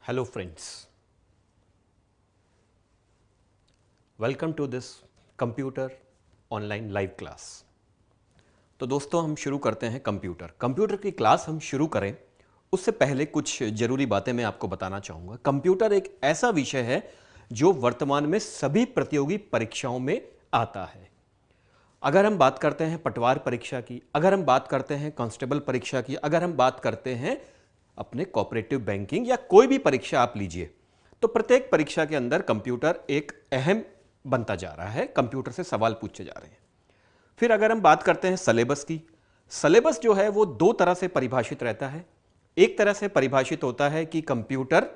Hello friends, welcome to this computer online live class। तो दोस्तों हम शुरू करते हैं कंप्यूटर की क्लास हम शुरू करें उससे पहले कुछ जरूरी बातें मैं आपको बताना चाहूँगा। कंप्यूटर एक ऐसा विषय है जो वर्तमान में सभी प्रतियोगी परीक्षाओं में आता है। अगर हम बात करते हैं पटवार परीक्षा की, अगर हम बात करते हैं कांस्टेबल परीक्षा की, अगर हम बात करते हैं अपने कोऑपरेटिव बैंकिंग या कोई भी परीक्षा आप लीजिए, तो प्रत्येक परीक्षा के अंदर कंप्यूटर एक अहम बनता जा रहा है। कंप्यूटर से सवाल पूछे जा रहे हैं। फिर अगर हम बात करते हैं सिलेबस की, सिलेबस जो है वो दो तरह से परिभाषित रहता है। एक तरह से परिभाषित होता है कि कंप्यूटर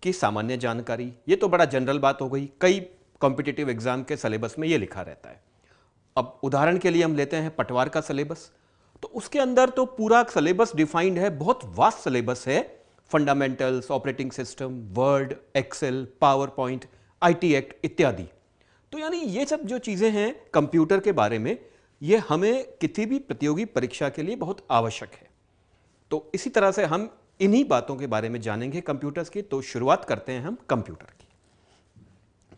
की सामान्य जानकारी, ये तो बड़ा जनरल बात हो गई, कई कॉम्पिटिटिव एग्जाम के सिलेबस में ये लिखा रहता है। अब उदाहरण के लिए हम लेते हैं पटवार का सिलेबस, तो उसके अंदर तो पूरा सिलेबस डिफाइंड है, बहुत वास्ट सिलेबस है। Fundamentals, operating system, Word, Excel, PowerPoint, IT act इत्यादि। तो यानी ये सब जो चीजें हैं कंप्यूटर के बारे में, ये हमें किसी भी प्रतियोगी परीक्षा के लिए बहुत आवश्यक है। तो इसी तरह से हम इन्हीं बातों के बारे में जानेंगे कंप्यूटर्स की। तो शुरुआत करते हैं हम कंप्यूटर की।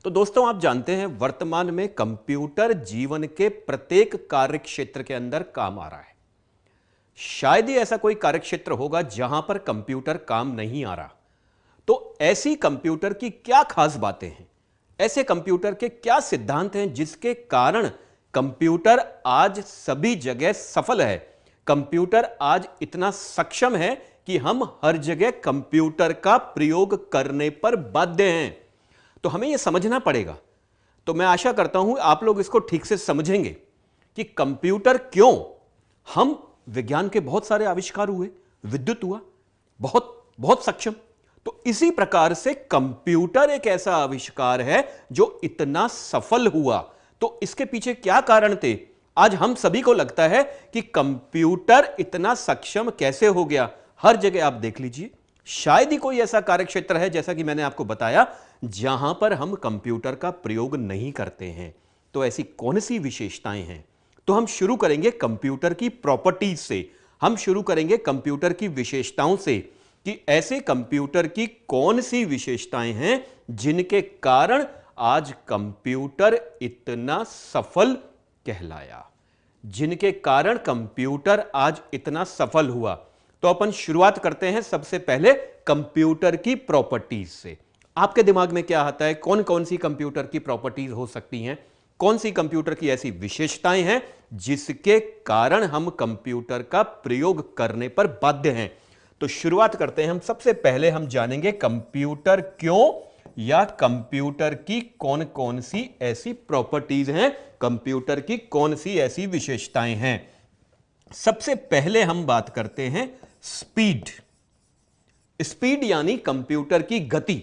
तो दोस्तों आप जानते हैं वर्तमान में कंप्यूटर जीवन के प्रत्येक कार्य क्षेत्र के अंदर काम आ रहा है। शायद ही ऐसा कोई कार्यक्षेत्र होगा जहां पर कंप्यूटर काम नहीं आ रहा। तो ऐसी कंप्यूटर की क्या खास बातें हैं, ऐसे कंप्यूटर के क्या सिद्धांत हैं जिसके कारण कंप्यूटर आज सभी जगह सफल है, कंप्यूटर आज इतना सक्षम है कि हम हर जगह कंप्यूटर का प्रयोग करने पर बाध्य हैं। तो हमें यह समझना पड़ेगा। तो मैं आशा करता हूं आप लोग इसको ठीक से समझेंगे कि कंप्यूटर क्यों, हम विज्ञान के बहुत सारे आविष्कार हुए, विद्युत हुआ, बहुत बहुत सक्षम। तो इसी प्रकार से कंप्यूटर एक ऐसा आविष्कार है जो इतना सफल हुआ। तो इसके पीछे क्या कारण थे? आज हम सभी को लगता है कि कंप्यूटर इतना सक्षम कैसे हो गया। हर जगह आप देख लीजिए, शायद ही कोई ऐसा कार्यक्षेत्र है, जैसा कि मैंने आपको बताया, जहां पर हम कंप्यूटर का प्रयोग नहीं करते हैं। तो ऐसी कौन सी विशेषताएं हैं? तो हम शुरू करेंगे कंप्यूटर की प्रॉपर्टीज से, हम शुरू करेंगे कंप्यूटर की विशेषताओं से कि ऐसे कंप्यूटर की कौन सी विशेषताएं हैं जिनके कारण आज कंप्यूटर इतना सफल कहलाया, जिनके कारण कंप्यूटर आज इतना सफल हुआ। तो अपन शुरुआत करते हैं सबसे पहले कंप्यूटर की प्रॉपर्टीज से। आपके दिमाग में क्या आता है, कौन कौन सी कंप्यूटर की प्रॉपर्टीज हो सकती हैं, कौन सी कंप्यूटर की ऐसी विशेषताएं हैं जिसके कारण हम कंप्यूटर का प्रयोग करने पर बाध्य हैं? तो शुरुआत करते हैं हम। सबसे पहले हम जानेंगे कंप्यूटर क्यों, या कंप्यूटर की कौन कौन सी ऐसी प्रॉपर्टीज हैं, कंप्यूटर की कौन सी ऐसी विशेषताएं हैं। सबसे पहले हम बात करते हैं स्पीड। स्पीड यानी कंप्यूटर की गति।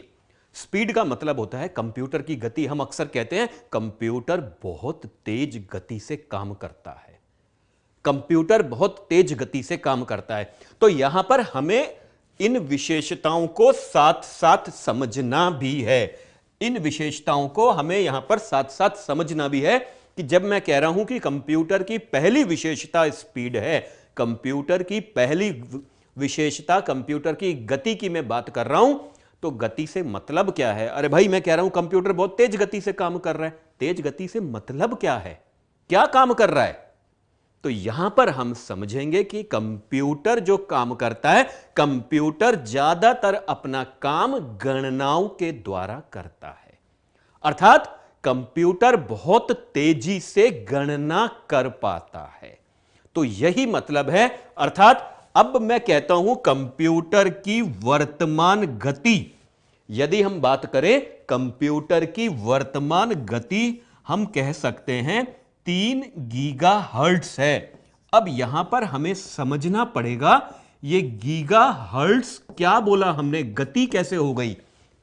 स्पीड का मतलब होता है कंप्यूटर की गति। हम अक्सर कहते हैं कंप्यूटर बहुत तेज गति से काम करता है, कंप्यूटर बहुत तेज गति से काम करता है। तो यहां पर हमें इन विशेषताओं को साथ साथ समझना भी है। इन विशेषताओं को हमें यहां पर साथ साथ समझना भी है कि जब मैं कह रहा हूं कि कंप्यूटर की पहली विशेषता स्पीड है, कंप्यूटर की पहली विशेषता कंप्यूटर की गति की मैं बात कर रहा हूं, तो गति से मतलब क्या है? अरे भाई मैं कह रहा हूं कंप्यूटर बहुत तेज गति से काम कर रहा है, तेज गति से मतलब क्या है, क्या काम कर रहा है? तो यहां पर हम समझेंगे कि कंप्यूटर जो काम करता है, कंप्यूटर ज्यादातर अपना काम गणनाओं के द्वारा करता है। अर्थात कंप्यूटर बहुत तेजी से गणना कर पाता है। तो यही मतलब है। अर्थात अब मैं कहता हूं कंप्यूटर की वर्तमान गति, यदि हम बात करें कंप्यूटर की वर्तमान गति, हम कह सकते हैं 3 गीगाहर्ट्ज है। अब यहां पर हमें समझना पड़ेगा ये गीगाहर्ट्ज क्या बोला हमने, गति कैसे हो गई?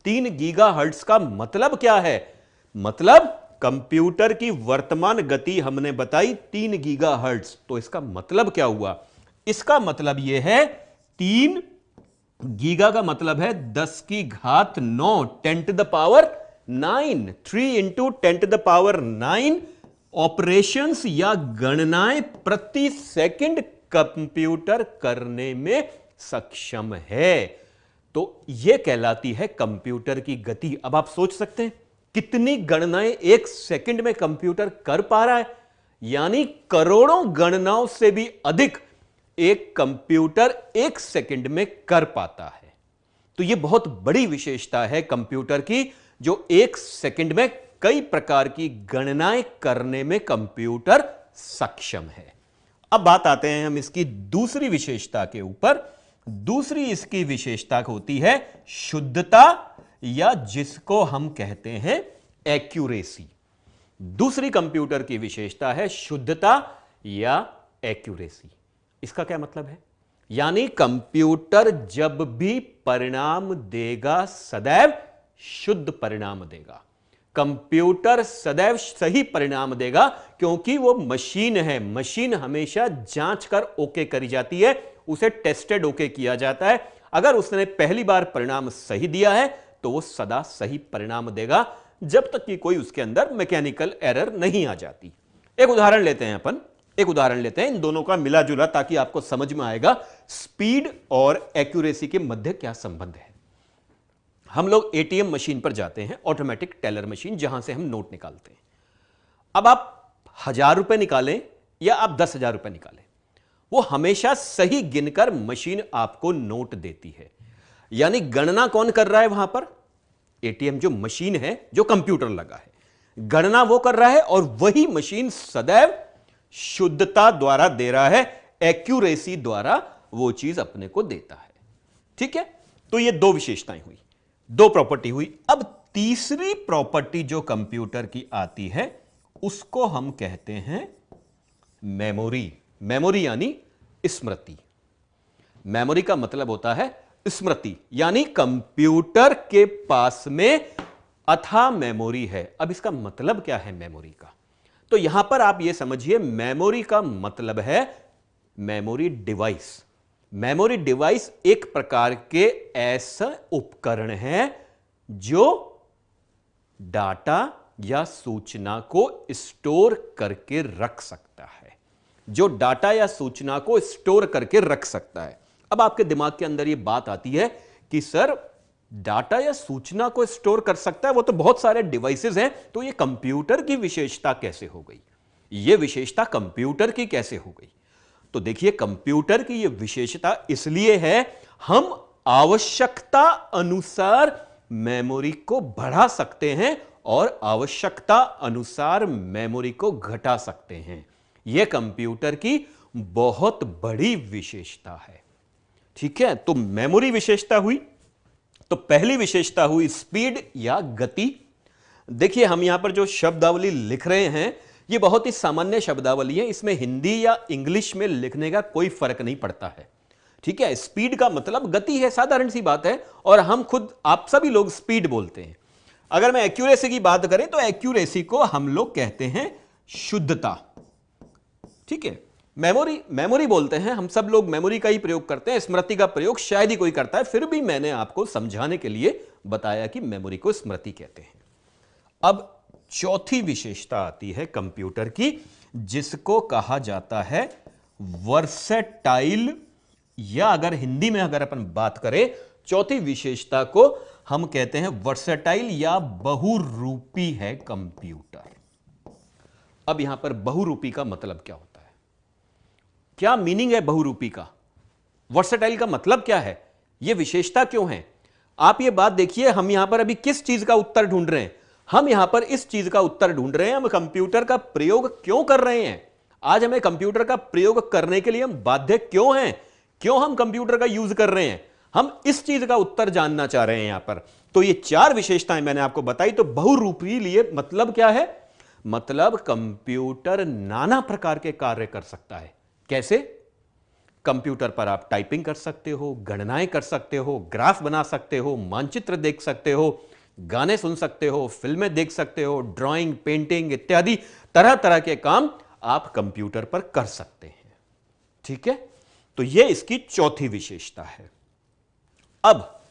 3 गीगाहर्ट्ज का मतलब क्या है? मतलब कंप्यूटर की वर्तमान गति हमने बताई 3 गीगाहर्ट्ज। तो इसका मतलब क्या हुआ? इसका मतलब यह है 3 गीगा का मतलब है 10 की घात 9, 10 to the power 9, 3 into 10 to the power 9 operations या गणनाएं प्रति सेकंड कंप्यूटर करने में सक्षम है। तो यह कहलाती है कंप्यूटर की गति। अब आप सोच सकते हैं कितनी गणनाएं एक सेकंड में कंप्यूटर कर पा रहा है, यानी करोड़ों गणनाओं से भी अधिक एक कंप्यूटर एक सेकंड में कर पाता है। तो यह बहुत बड़ी विशेषता है कंप्यूटर की, जो एक सेकंड में कई प्रकार की गणनाएं करने में कंप्यूटर सक्षम है। अब बात आते हैं हम इसकी दूसरी विशेषता के ऊपर। दूसरी इसकी विशेषता होती है शुद्धता, या जिसको हम कहते हैं एक्यूरेसी। दूसरी कंप्यूटर की विशेषता है शुद्धता या एक्यूरेसी। इसका क्या मतलब है? यानी कंप्यूटर जब भी परिणाम देगा सदैव शुद्ध परिणाम देगा। कंप्यूटर सदैव सही परिणाम देगा, क्योंकि वो मशीन है। मशीन हमेशा जांच कर ओके करी जाती है, उसे टेस्टेड ओके किया जाता है। अगर उसने पहली बार परिणाम सही दिया है तो वो सदा सही परिणाम देगा, जब तक कि कोई उसके अंदर मैकेनिकल एरर नहीं आ जाती। एक उदाहरण लेते हैं इन दोनों का मिला जुला, ताकि आपको समझ में आएगा स्पीड और एक्यूरेसी के मध्य क्या संबंध है। हम लोग एटीएम मशीन पर जाते हैं, ऑटोमेटिक टेलर मशीन, जहां से हम नोट निकालते हैं। अब आप 1000 रुपए निकालें या आप 10,000 रुपए निकालें, वो हमेशा सही गिनकर मशीन आपको नोट देती है। यानी गणना कौन कर रहा है वहां पर? एटीएम जो मशीन है, जो कंप्यूटर लगा है, गणना वो कर रहा है, और वही मशीन सदैव शुद्धता द्वारा दे रहा है, एक्यूरेसी द्वारा वो चीज अपने को देता है। ठीक है, तो ये दो विशेषताएं हुई, दो प्रॉपर्टी हुई। अब तीसरी प्रॉपर्टी जो कंप्यूटर की आती है उसको हम कहते हैं मेमोरी। मेमोरी यानी स्मृति। मेमोरी का मतलब होता है स्मृति, यानी कंप्यूटर के पास में अथाह मेमोरी है। अब इसका मतलब क्या है मेमोरी का? तो यहां पर आप यह समझिए, मेमोरी का मतलब है मेमोरी डिवाइस। मेमोरी डिवाइस एक प्रकार के ऐसा उपकरण है जो डाटा या सूचना को स्टोर करके रख सकता है, जो डाटा या सूचना को स्टोर करके रख सकता है। अब आपके दिमाग के अंदर यह बात आती है कि सर, डाटा या सूचना को स्टोर कर सकता है, वो तो बहुत सारे डिवाइसेस हैं, तो ये कंप्यूटर की विशेषता कैसे हो गई? ये विशेषता कंप्यूटर की कैसे हो गई? तो देखिए, कंप्यूटर की यह विशेषता इसलिए है, हम आवश्यकता अनुसार मेमोरी को बढ़ा सकते हैं और आवश्यकता अनुसार मेमोरी को घटा सकते हैं। यह कंप्यूटर की बहुत बड़ी विशेषता है। ठीक है, तो मेमोरी विशेषता हुई। तो पहली विशेषता हुई स्पीड या गति। देखिए, हम यहां पर जो शब्दावली लिख रहे हैं, यह बहुत ही सामान्य शब्दावली है, इसमें हिंदी या इंग्लिश में लिखने का कोई फर्क नहीं पड़ता है। ठीक है, स्पीड का मतलब गति है, साधारण सी बात है, और हम खुद, आप सभी लोग स्पीड बोलते हैं। अगर मैं एक्यूरेसी की बात करें तो एक्यूरेसी को हम लोग कहते हैं शुद्धता। ठीक है, मेमोरी बोलते हैं, हम सब लोग मेमोरी का ही प्रयोग करते हैं, स्मृति का प्रयोग शायद ही कोई करता है, फिर भी मैंने आपको समझाने के लिए बताया कि मेमोरी को स्मृति कहते हैं। अब चौथी विशेषता आती है कंप्यूटर की, जिसको कहा जाता है वर्सेटाइल, या अगर हिंदी में अगर अपन बात करें, चौथी विशेषता को हम कहते हैं वर्सेटाइल या बहुरूपी है कंप्यूटर। अब यहां पर बहुरूपी का मतलब क्या होता है? क्या मीनिंग है बहुरूपी का? वर्सेटाइल का मतलब क्या है? यह विशेषता क्यों है? आप यह बात देखिए, हम यहां पर अभी किस चीज का उत्तर ढूंढ रहे हैं? हम यहां पर इस चीज का उत्तर ढूंढ रहे हैं, हम कंप्यूटर का प्रयोग क्यों कर रहे हैं? आज हमें कंप्यूटर का प्रयोग करने के लिए हम बाध्य क्यों हैं? क्यों हम कंप्यूटर का यूज कर रहे हैं? हम इस चीज का उत्तर जानना चाह रहे हैं यहां पर। तो ये चार विशेषताएं मैंने आपको बताई। तो बहुरूपी लिए मतलब क्या है? मतलब कंप्यूटर नाना प्रकार के कार्य कर सकता है। कैसे? कंप्यूटर पर आप टाइपिंग कर सकते हो, गणनाएं कर सकते हो, ग्राफ बना सकते हो, मानचित्र देख सकते हो, गाने सुन सकते हो, फिल्में देख सकते हो, ड्राइंग, पेंटिंग इत्यादि तरह तरह के काम आप कंप्यूटर पर कर सकते हैं। ठीक है, तो यह इसकी चौथी विशेषता है। अब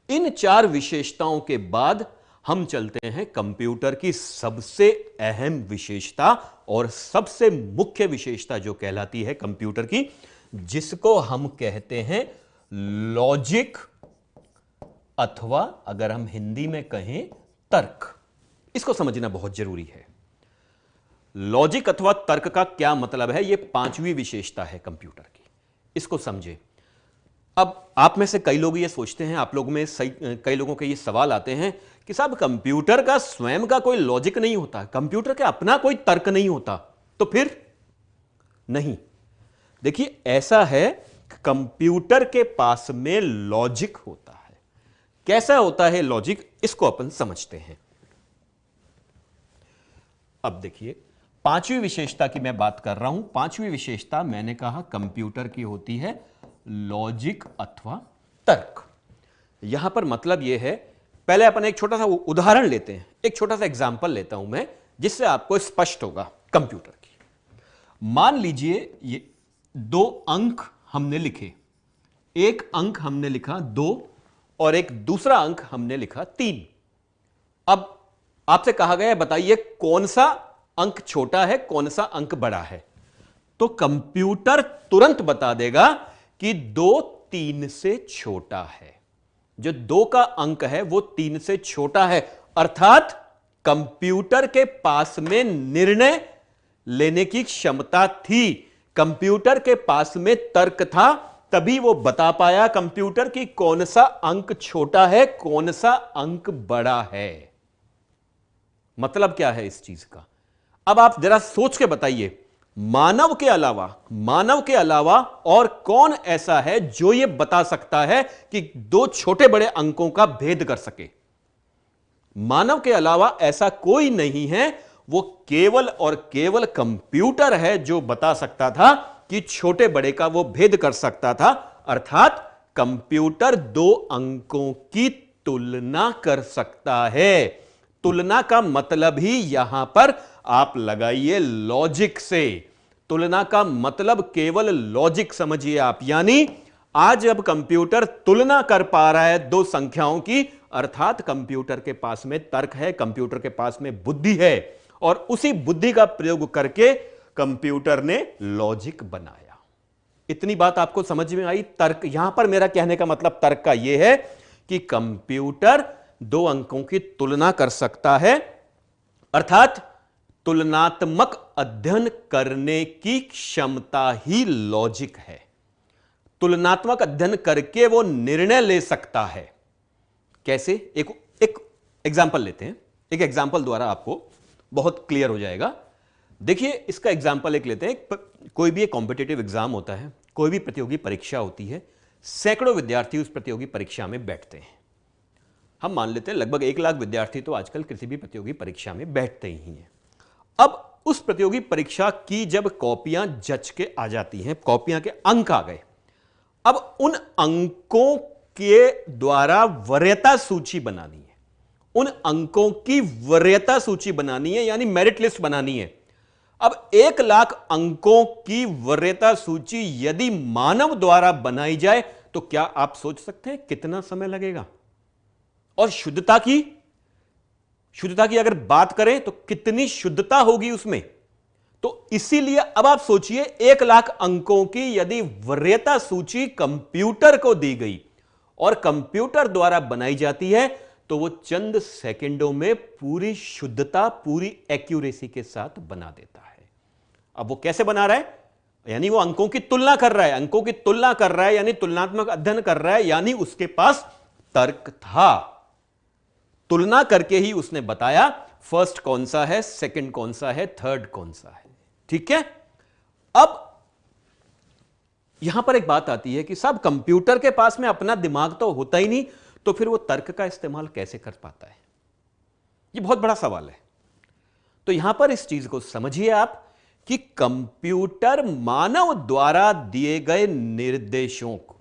इन चार विशेषताओं के बाद हम चलते हैं कंप्यूटर की सबसे अहम विशेषता और सबसे मुख्य विशेषता जो कहलाती है कंप्यूटर की, जिसको हम कहते हैं लॉजिक अथवा अगर हम हिंदी में कहें तर्क। इसको समझना बहुत जरूरी है। लॉजिक अथवा तर्क का क्या मतलब है, यह पांचवी विशेषता है कंप्यूटर की। इसको समझे। अब आप में से कई लोग ये सोचते हैं, आप लोग में कई लोगों के ये सवाल आते हैं कि साहब कंप्यूटर का स्वयं का कोई लॉजिक नहीं होता, कंप्यूटर का अपना कोई तर्क नहीं होता, तो फिर नहीं। देखिए ऐसा है, कंप्यूटर के पास में लॉजिक होता है। कैसा होता है लॉजिक, इसको अपन समझते हैं। अब देखिए पांचवी विशेषता की मैं बात कर रहा हूं। पांचवी विशेषता मैंने कहा कंप्यूटर की होती है लॉजिक अथवा तर्क। यहां पर मतलब यह है, पहले अपन एक छोटा सा उदाहरण लेते हैं, एक छोटा सा एग्जांपल लेता हूं मैं, जिससे आपको स्पष्ट होगा कंप्यूटर की। मान लीजिए ये दो अंक हमने लिखे, एक अंक हमने लिखा 2 और एक दूसरा अंक हमने लिखा 3। अब आपसे कहा गया है बताइए कौन सा अंक छोटा है, कौन सा अंक बड़ा है। तो कंप्यूटर तुरंत बता देगा कि 2 3 से छोटा है। जो 2 का अंक है वो 3 से छोटा है, अर्थात कंप्यूटर के पास में निर्णय लेने की क्षमता थी, कंप्यूटर के पास में तर्क था, तभी वो बता पाया कंप्यूटर की कौन सा अंक छोटा है, कौन सा अंक बड़ा है। मतलब क्या है इस चीज का, अब आप जरा सोच के बताइए, मानव के अलावा और कौन ऐसा है जो यह बता सकता है कि 2 छोटे बड़े अंकों का भेद कर सके। मानव के अलावा ऐसा कोई नहीं है, वो केवल और केवल कंप्यूटर है जो बता सकता था कि छोटे बड़े का वो भेद कर सकता था। अर्थात कंप्यूटर 2 अंकों की तुलना कर सकता है। तुलना का मतलब ही यहां पर आप लगाइए लॉजिक से। तुलना का मतलब केवल लॉजिक समझिए आप, यानी आज अब कंप्यूटर तुलना कर पा रहा है 2 संख्याओं की, अर्थात कंप्यूटर के पास में तर्क है, कंप्यूटर के पास में बुद्धि है, और उसी बुद्धि का प्रयोग करके कंप्यूटर ने लॉजिक बनाया। इतनी बात आपको समझ में आई। तर्क, यहां पर मेरा कहने का मतलब तर्क का यह है कि कंप्यूटर 2 अंकों की तुलना कर सकता है, अर्थात तुलनात्मक अध्ययन करने की क्षमता ही लॉजिक है। तुलनात्मक अध्ययन करके वो निर्णय ले सकता है। कैसे, एक एग्जांपल लेते हैं। एक एग्जांपल द्वारा आपको बहुत क्लियर हो जाएगा। देखिए इसका एग्जांपल एक लेते हैं। कोई भी एक कॉम्पिटिटिव एग्जाम होता है, कोई भी प्रतियोगी परीक्षा होती है, सैकड़ों विद्यार्थी उस प्रतियोगी परीक्षा में बैठते हैं। हम मान लेते हैं लगभग 1 लाख विद्यार्थी तो आजकल किसी भी प्रतियोगी परीक्षा में बैठते ही हैं। अब उस प्रतियोगी परीक्षा की जब कॉपियां जच के आ जाती हैं, कॉपियां के अंक आ गए, अब उन अंकों के द्वारा वरीयता सूची बनानी है। उन अंकों की वरीयता सूची बनानी है, यानी मेरिट लिस्ट बनानी है। अब 1 लाख अंकों की वरीयता सूची यदि मानव द्वारा बनाई जाए तो क्या आप सोच सकते हैं कितना समय लगेगा? और शुद्धता की अगर बात करें तो कितनी शुद्धता होगी उसमें। तो इसीलिए अब आप सोचिए 1 लाख अंकों की यदि वरीयता सूची कंप्यूटर को दी गई और कंप्यूटर द्वारा बनाई जाती है तो वो चंद सेकंडों में पूरी शुद्धता, पूरी एक्यूरेसी के साथ बना देता है। अब वो कैसे बना रहा है? यानी वो अंकों की तुलना कर रहा है, अंकों की तुलना कर रहा है, यानी तुलनात्मक अध्ययन कर रहा है, यानी उसके पास तर्क था। तुलना करके ही उसने बताया फर्स्ट कौन सा है, सेकंड कौन सा है, थर्ड कौन सा है। ठीक है। अब यहां पर एक बात आती है कि साहब कंप्यूटर के पास में अपना दिमाग तो होता ही नहीं, तो फिर वो तर्क का इस्तेमाल कैसे कर पाता है? ये बहुत बड़ा सवाल है। तो यहां पर इस चीज को समझिए आप कि कंप्यूटर मानव द्वारा दिए गए निर्देशों को,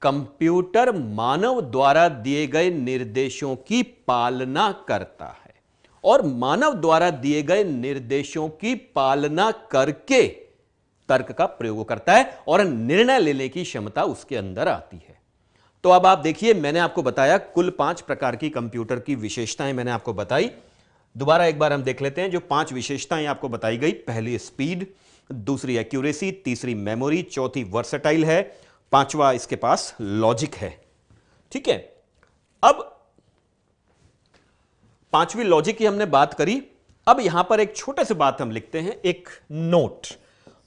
कंप्यूटर मानव द्वारा दिए गए निर्देशों की पालना करता है और मानव द्वारा दिए गए निर्देशों की पालना करके तर्क का प्रयोग करता है और निर्णय लेने की क्षमता उसके अंदर आती है। तो अब आप देखिए, मैंने आपको बताया कुल 5 प्रकार की कंप्यूटर की विशेषताएं मैंने आपको बताई। दोबारा एक बार हम देख लेते हैं जो 5 विशेषताएं आपको बताई गई। पहली स्पीड, दूसरी एक्यूरेसी, तीसरी मेमोरी, चौथी वर्सेटाइल है, 5वां इसके पास लॉजिक है। ठीक है। अब पांचवी लॉजिक की हमने बात करी। अब यहां पर एक छोटे से बात हम लिखते हैं, एक नोट,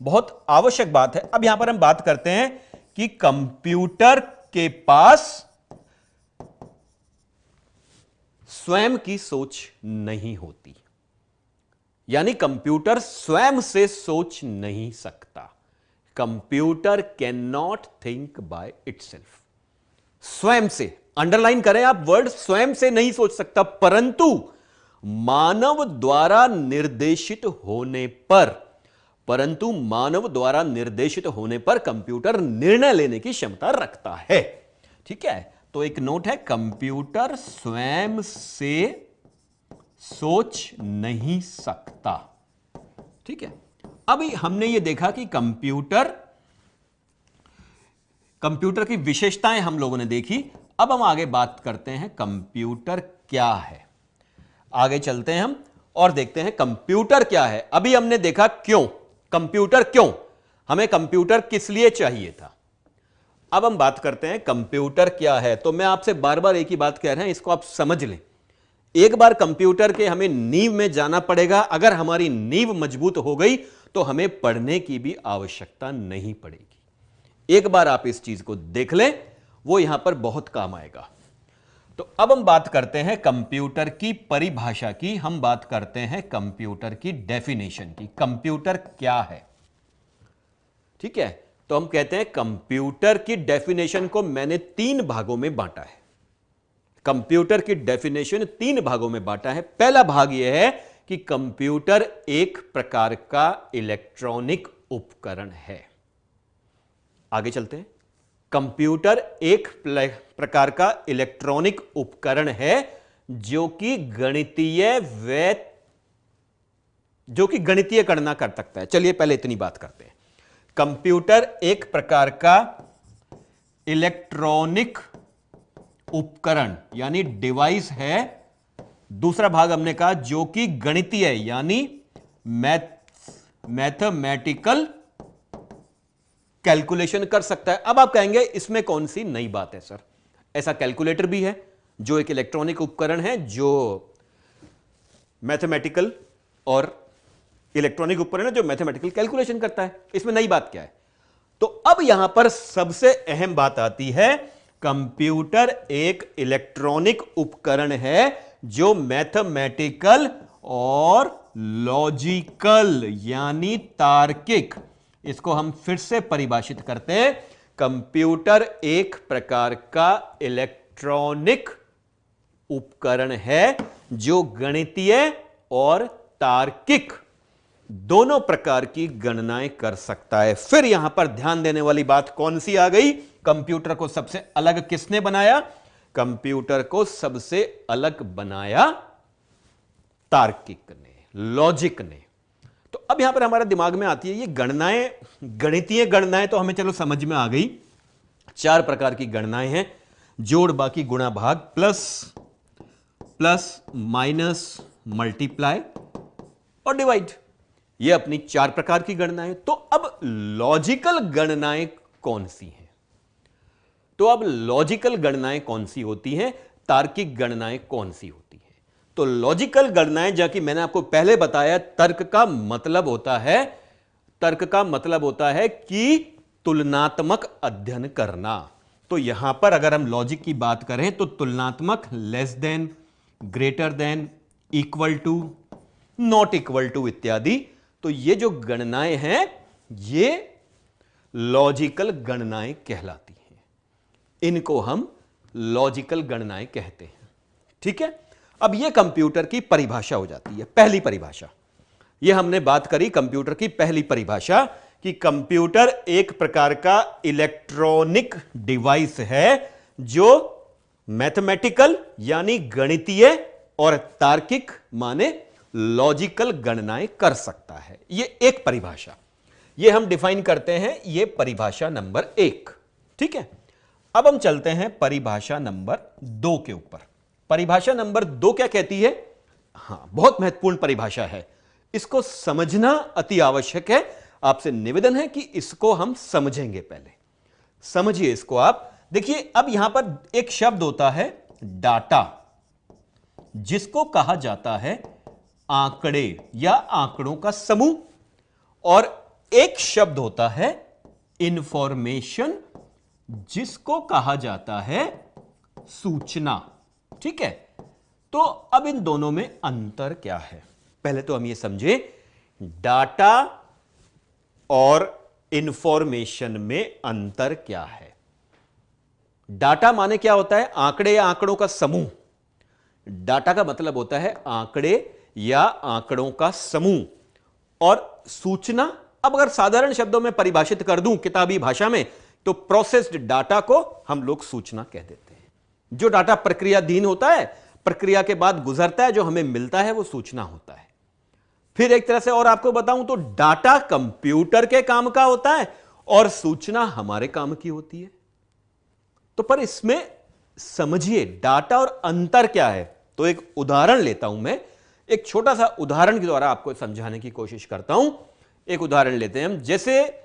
बहुत आवश्यक बात है। अब यहां पर हम बात करते हैं कि कंप्यूटर के पास स्वयं की सोच नहीं होती, यानी कंप्यूटर स्वयं से सोच नहीं सकता। Computer can not think by itself. स्वयं से, अंडरलाइन करें आप वर्ड, स्वयं से नहीं सोच सकता, परंतु मानव द्वारा निर्देशित होने पर कंप्यूटर निर्णय लेने की क्षमता रखता है। ठीक है, तो एक नोट है, कंप्यूटर स्वयं से सोच नहीं सकता। ठीक है, अभी हमने ये देखा कि कंप्यूटर की विशेषताएं हम लोगों ने देखी। अब हम आगे बात करते हैं कंप्यूटर क्या है। आगे चलते हैं हम और देखते हैं कंप्यूटर क्या है। अभी हमने देखा क्यों, कंप्यूटर क्यों, हमें कंप्यूटर किस लिए चाहिए था। अब हम बात करते हैं कंप्यूटर क्या है। तो मैं आपसे बार बार एक ही बात कह रहा हूं, इसको आप समझ लें। एक बार कंप्यूटर के हमें नींव में जाना पड़ेगा। अगर हमारी नींव मजबूत हो गई तो हमें पढ़ने की भी आवश्यकता नहीं पड़ेगी। एक बार आप इस चीज को देख लें, वो यहां पर बहुत काम आएगा। तो अब हम बात करते हैं कंप्यूटर की परिभाषा की, हम बात करते हैं कंप्यूटर की डेफिनेशन की। कंप्यूटर क्या है, ठीक है, तो हम कहते हैं कंप्यूटर की डेफिनेशन को मैंने 3 भागों में बांटा है। कंप्यूटर की डेफिनेशन 3 भागों में बांटा है। पहला भाग यह है कि कंप्यूटर एक प्रकार का इलेक्ट्रॉनिक उपकरण है। आगे चलते हैं। कंप्यूटर एक प्रकार का इलेक्ट्रॉनिक उपकरण है जो कि गणितीय गणना कर सकता है। चलिए पहले इतनी बात करते हैं। कंप्यूटर एक प्रकार का इलेक्ट्रॉनिक उपकरण यानी डिवाइस है। दूसरा भाग हमने कहा जो कि गणितीय है, यानी मैथमेटिकल कैलकुलेशन कर सकता है। अब आप कहेंगे इसमें कौन सी नई बात है सर, ऐसा कैलकुलेटर भी है जो एक इलेक्ट्रॉनिक उपकरण है जो मैथमेटिकल और इलेक्ट्रॉनिक उपकरण है जो मैथमेटिकल कैलकुलेशन करता है, इसमें नई बात क्या है। तो अब यहां पर सबसे अहम बात आती है, कंप्यूटर एक इलेक्ट्रॉनिक उपकरण है जो मैथमेटिकल और लॉजिकल यानी तार्किक, इसको हम फिर से परिभाषित करते हैं। कंप्यूटर एक प्रकार का इलेक्ट्रॉनिक उपकरण है जो गणितीय और तार्किक दोनों प्रकार की गणनाएं कर सकता है। फिर यहां पर ध्यान देने वाली बात कौन सी आ गई, कंप्यूटर को सबसे अलग किसने बनाया, कंप्यूटर को सबसे अलग बनाया तार्किक ने, लॉजिक ने। तो अब यहां पर हमारे दिमाग में आती है ये गणनाएं, गणितीय गणनाएं तो हमें चलो समझ में आ गई। 4 प्रकार की गणनाएं हैं, जोड़ बाकी गुणा भाग, प्लस माइनस मल्टीप्लाई और डिवाइड, ये अपनी 4 प्रकार की गणनाएं। तो अब लॉजिकल गणनाएं कौन सी हैं, तो अब लॉजिकल गणनाएं कौन सी होती हैं, तार्किक गणनाएं कौन सी होती हैं। तो लॉजिकल गणनाएं, जैसा कि मैंने आपको पहले बताया, तर्क का मतलब होता है कि तुलनात्मक अध्ययन करना। तो यहां पर अगर हम लॉजिक की बात करें तो तुलनात्मक, less than, greater than, equal to, not equal to इत्यादि। तो ये जो गणनाएं हैं ये लॉजिकल गणनाएं कहलाती हैं, इनको हम लॉजिकल गणनाएं कहते हैं। ठीक है, अब ये कंप्यूटर की परिभाषा हो जाती है। पहली परिभाषा, ये हमने बात करी कंप्यूटर की पहली परिभाषा कि कंप्यूटर एक प्रकार का इलेक्ट्रॉनिक डिवाइस है जो मैथमेटिकल यानी गणितीय और तार्किक माने लॉजिकल गणनाएं कर सकता है। ये एक परिभाषा, ये हम डिफाइन करते हैं, ये परिभाषा नंबर 1। ठीक है, अब हम चलते हैं परिभाषा नंबर 2 के ऊपर। परिभाषा नंबर 2 क्या कहती है, हां बहुत महत्वपूर्ण परिभाषा है, इसको समझना अति आवश्यक है। आपसे निवेदन है कि इसको हम समझेंगे, पहले समझिए इसको आप। देखिए अब यहां पर एक शब्द होता है डाटा, जिसको कहा जाता है आंकड़े या आंकड़ों का समूह, और एक शब्द होता है इंफॉर्मेशन, जिसको कहा जाता है सूचना। ठीक है, तो अब इन दोनों में अंतर क्या है? पहले तो हम ये समझे डाटा और इंफॉर्मेशन में अंतर क्या है। डाटा माने क्या होता है? आंकड़े या आंकड़ों का समूह। डाटा का मतलब होता है आंकड़े या आंकड़ों का समूह। और सूचना, अब अगर साधारण शब्दों में परिभाषित कर दूं किताबी भाषा में, तो प्रोसेस्ड डाटा को हम लोग सूचना कह देते हैं। जो डाटा प्रक्रियाधीन होता है, प्रक्रिया के बाद गुजरता है, जो हमें मिलता है, वो सूचना होता है। फिर एक तरह से और आपको बताऊं तो डाटा कंप्यूटर के काम का होता है और सूचना हमारे काम की होती है। तो पर इसमें समझिए डाटा और अंतर क्या है। तो एक उदाहरण लेता हूं मैं, एक छोटा सा उदाहरण के द्वारा आपको समझाने की कोशिश करता हूं। एक उदाहरण लेते हैं हम, जैसे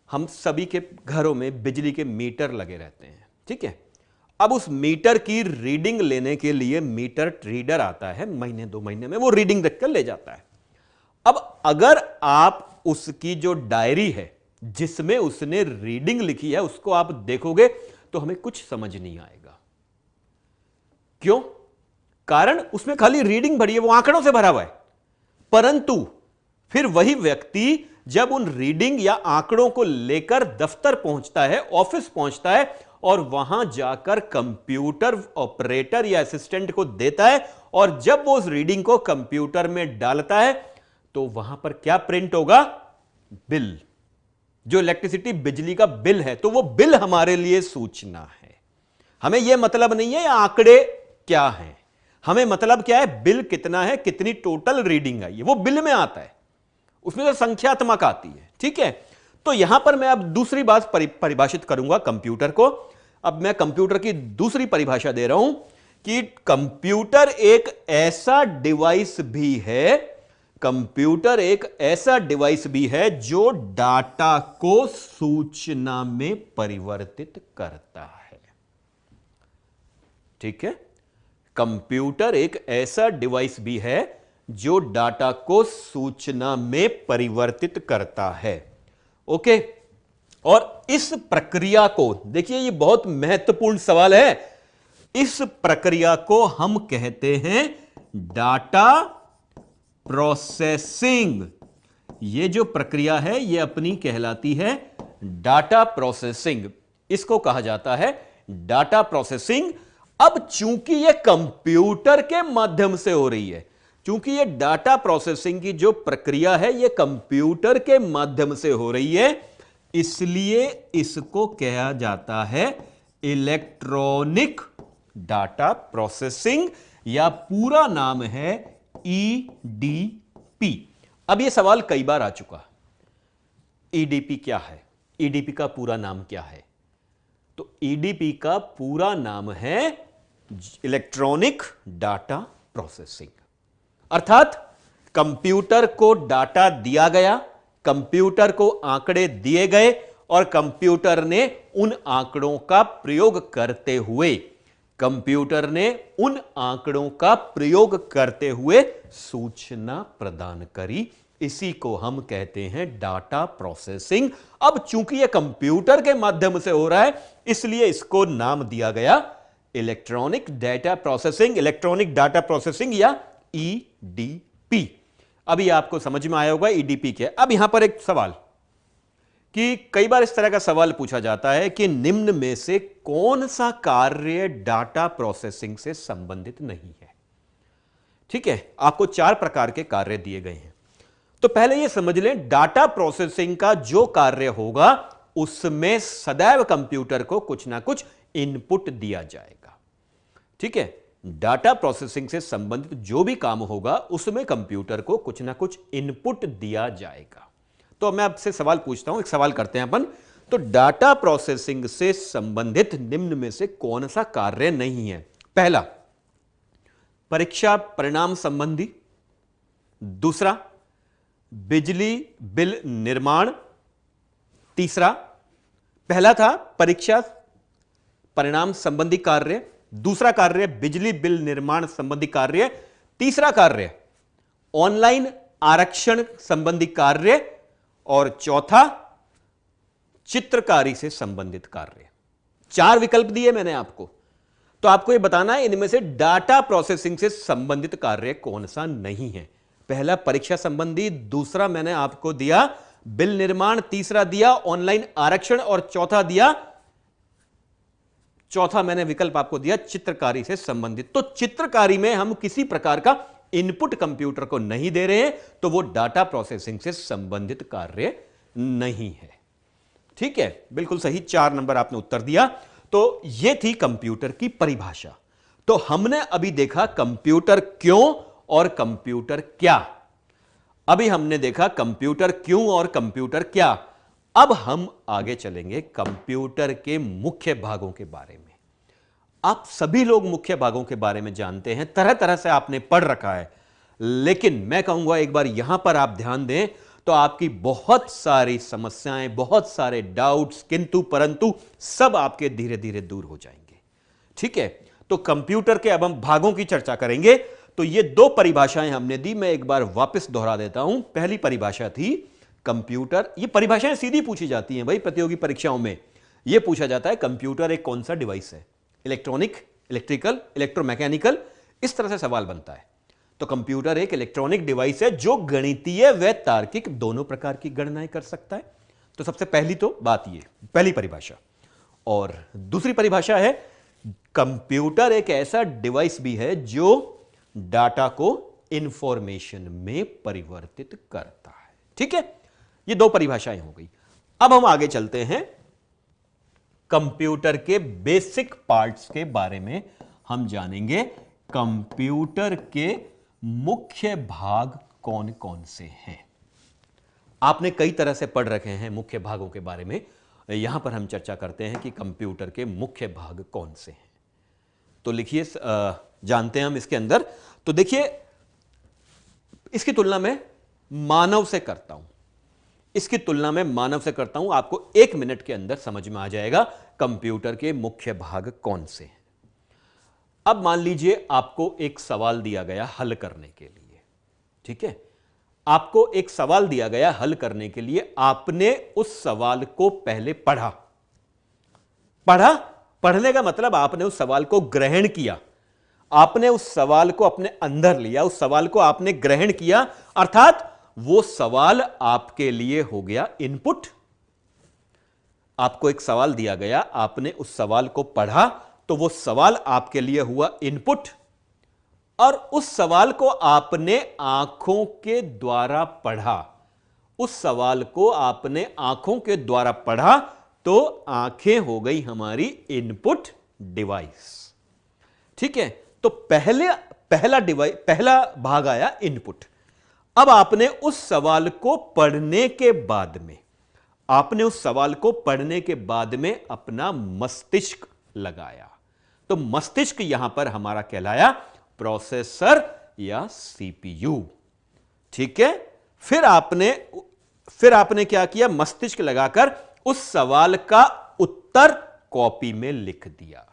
हम सभी के घरों में बिजली के मीटर लगे रहते हैं। ठीक है, अब उस मीटर की रीडिंग लेने के लिए मीटर रीडर आता है, महीने 2 महीने में वो रीडिंग रखकर ले जाता है। अब अगर आप उसकी जो डायरी है जिसमें उसने रीडिंग लिखी है उसको आप देखोगे तो हमें कुछ समझ नहीं आएगा। क्यों? कारण उसमें खाली रीडिंग भरी है, वो आंकड़ों से भरा हुआ है। परंतु फिर वही व्यक्ति जब उन रीडिंग या आंकड़ों को लेकर दफ्तर पहुंचता है, ऑफिस पहुंचता है और वहां जाकर कंप्यूटर ऑपरेटर या असिस्टेंट को देता है, और जब वो उस रीडिंग को कंप्यूटर में डालता है तो वहां पर क्या प्रिंट होगा? बिल। जो इलेक्ट्रिसिटी बिजली का बिल है, तो वो बिल हमारे लिए सूचना है। हमें यह मतलब नहीं है आंकड़े क्या हैं, हमें मतलब क्या है? बिल कितना है, कितनी टोटल रीडिंग आई है, वो बिल में आता है, उसमें तो संख्यात्मक आती है। ठीक है, तो यहां पर मैं अब दूसरी बात परिभाषित करूंगा कंप्यूटर को। अब मैं कंप्यूटर की दूसरी परिभाषा दे रहा हूं कि कंप्यूटर एक ऐसा डिवाइस भी है, कंप्यूटर एक ऐसा डिवाइस भी है जो डाटा को सूचना में परिवर्तित करता है। ठीक है, कंप्यूटर एक ऐसा डिवाइस भी है जो डाटा को सूचना में परिवर्तित करता है। ओके, और इस प्रक्रिया को देखिए, ये बहुत महत्वपूर्ण सवाल है। इस प्रक्रिया को हम कहते हैं डाटा प्रोसेसिंग। ये जो प्रक्रिया है ये अपनी कहलाती है डाटा प्रोसेसिंग। इसको कहा जाता है डाटा प्रोसेसिंग। अब चूंकि ये कंप्यूटर के माध्यम से हो रही है, चूंकि ये डाटा प्रोसेसिंग की जो प्रक्रिया है ये कंप्यूटर के माध्यम से हो रही है, इसलिए इसको कहा जाता है इलेक्ट्रॉनिक डाटा प्रोसेसिंग, या पूरा नाम है ईडीपी। अब यह सवाल कई बार आ चुका, ईडीपी क्या है, ईडीपी का पूरा नाम क्या है? तो ईडीपी का पूरा नाम है इलेक्ट्रॉनिक डाटा प्रोसेसिंग। अर्थात कंप्यूटर को डाटा दिया गया, कंप्यूटर को आंकड़े दिए गए और कंप्यूटर ने उन आंकड़ों का प्रयोग करते हुए, कंप्यूटर ने उन आंकड़ों का प्रयोग करते हुए सूचना प्रदान करी। इसी को हम कहते हैं डाटा प्रोसेसिंग। अब चूंकि यह कंप्यूटर के माध्यम से हो रहा है, इसलिए इसको नाम दिया गया electronic data processing, electronic data processing या ईडीपी। अभी आपको समझ में आया होगा ईडीपी क्या है। अब यहां पर एक सवाल कि कई बार इस तरह का सवाल पूछा जाता है कि निम्न में से कौन सा कार्य डाटा प्रोसेसिंग से संबंधित नहीं है। ठीक है, आपको 4 प्रकार के कार्य दिए गए हैं। तो पहले यह समझ लें, डाटा प्रोसेसिंग का जो कार्य होगा उसमें सदैव कंप्यूटर को कुछ ना कुछ इनपुट दिया जाएगा। ठीक है, डाटा प्रोसेसिंग से संबंधित जो भी काम होगा उसमें कंप्यूटर को कुछ ना कुछ इनपुट दिया जाएगा। तो मैं आपसे सवाल पूछता हूं, एक सवाल करते हैं अपन। तो डाटा प्रोसेसिंग से संबंधित निम्न में से कौन सा कार्य नहीं है? पहला, परीक्षा परिणाम संबंधी। दूसरा, बिजली बिल निर्माण। तीसरा, पहला था परीक्षा परिणाम संबंधी कार्य, दूसरा कार्य बिजली बिल निर्माण संबंधी कार्य, तीसरा कार्य ऑनलाइन आरक्षण संबंधी कार्य और चौथा चित्रकारी से संबंधित कार्य। 4 विकल्प दिए मैंने आपको, तो आपको यह बताना है इनमें से डाटा प्रोसेसिंग से संबंधित कार्य कौन सा नहीं है। पहला परीक्षा संबंधी, दूसरा मैंने आपको दिया बिल निर्माण, तीसरा दिया ऑनलाइन आरक्षण और चौथा मैंने विकल्प आपको दिया चित्रकारी से संबंधित। तो चित्रकारी में हम किसी प्रकार का इनपुट कंप्यूटर को नहीं दे रहे हैं, तो वो डाटा प्रोसेसिंग से संबंधित कार्य नहीं है। ठीक है, बिल्कुल सही, 4 नंबर आपने उत्तर दिया। तो यह थी कंप्यूटर की परिभाषा। तो हमने अभी देखा कंप्यूटर क्यों और कंप्यूटर क्या। अभी हमने देखा कंप्यूटर क्यों और कंप्यूटर क्या। अब हम आगे चलेंगे कंप्यूटर के मुख्य भागों के बारे में। आप सभी लोग मुख्य भागों के बारे में जानते हैं, तरह तरह से आपने पढ़ रखा है, लेकिन मैं कहूंगा एक बार यहां पर आप ध्यान दें तो आपकी बहुत सारी समस्याएं, बहुत सारे डाउट्स, किंतु परंतु सब आपके धीरे धीरे दूर हो जाएंगे। ठीक है, तो कंप्यूटर के अब हम भागों की चर्चा करेंगे। तो ये 2 परिभाषाएं हमने दी, मैं एक बार वापस दोहरा देता हूं। पहली परिभाषा थी कंप्यूटर, ये परिभाषाएं सीधी पूछी जाती हैं भाई प्रतियोगी परीक्षाओं में। यह पूछा जाता है कंप्यूटर एक कौन सा डिवाइस है, इलेक्ट्रॉनिक, इलेक्ट्रिकल, इलेक्ट्रोमैकेनिकल, इस तरह से सवाल बनता है। तो कंप्यूटर एक इलेक्ट्रॉनिक डिवाइस है जो गणितीय व तार्किक दोनों प्रकार की गणनाएं कर सकता है। तो सबसे पहली तो बात ये, पहली परिभाषा। और दूसरी परिभाषा है कंप्यूटर एक ऐसा डिवाइस भी है जो डाटा को इंफॉर्मेशन में परिवर्तित करता है। ठीक है, ये 2 परिभाषाएं हो गई। अब हम आगे चलते हैं, कंप्यूटर के बेसिक पार्ट्स के बारे में हम जानेंगे। कंप्यूटर के मुख्य भाग कौन कौन से हैं। आपने कई तरह से पढ़ रखे हैं मुख्य भागों के बारे में, यहां पर हम चर्चा करते हैं कि कंप्यूटर के मुख्य भाग कौन से हैं। तो लिखिए, जानते हैं हम इसके अंदर। तो देखिए, इसकी तुलना में मानव से करता हूं, आपको 1 मिनट के अंदर समझ में आ जाएगा कंप्यूटर के मुख्य भाग कौन से हैं। अब मान लीजिए आपको एक सवाल दिया गया हल करने के लिए। ठीक है, आपको एक सवाल दिया गया हल करने के लिए, आपने उस सवाल को पहले पढ़ने का मतलब आपने उस सवाल को ग्रहण किया, आपने उस सवाल को अपने अंदर लिया, उस सवाल को आपने ग्रहण किया, अर्थात वो सवाल आपके लिए हो गया इनपुट। आपको एक सवाल दिया गया, आपने उस सवाल को पढ़ा, तो वो सवाल आपके लिए हुआ इनपुट, और उस सवाल को आपने आंखों के द्वारा पढ़ा, तो आंखें हो गई हमारी इनपुट डिवाइस। ठीक है, तो पहला भाग आया इनपुट। अब आपने उस सवाल को पढ़ने के बाद में अपना मस्तिष्क लगाया, तो मस्तिष्क यहां पर हमारा कहलाया प्रोसेसर या सीपीयू। ठीक है, फिर आपने क्या किया, मस्तिष्क लगाकर उस सवाल का उत्तर कॉपी में लिख दिया।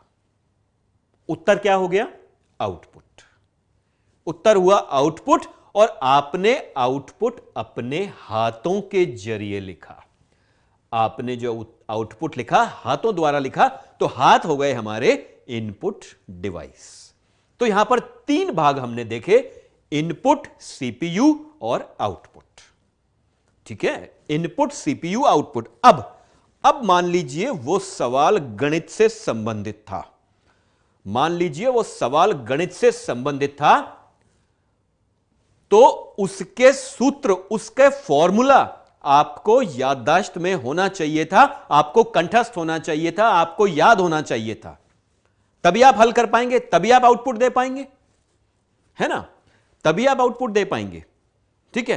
उत्तर क्या हो गया, आउटपुट। उत्तर हुआ आउटपुट, और आपने आउटपुट अपने हाथों के जरिए लिखा। आपने जो आउटपुट लिखा, हाथों द्वारा लिखा, तो हाथ हो गए हमारे इनपुट डिवाइस। तो यहां पर 3 भाग हमने देखे, इनपुट, सीपीयू और आउटपुट। ठीक है, इनपुट, सीपीयू, आउटपुट। अब मान लीजिए वो सवाल गणित से संबंधित था, तो उसके सूत्र, उसके फॉर्मूला आपको याददाश्त में होना चाहिए था, आपको कंठस्थ होना चाहिए था, आपको याद होना चाहिए था। तभी आप हल कर पाएंगे, तभी आप आउटपुट दे पाएंगे, है ना, तभी आप आउटपुट दे पाएंगे। ठीक है,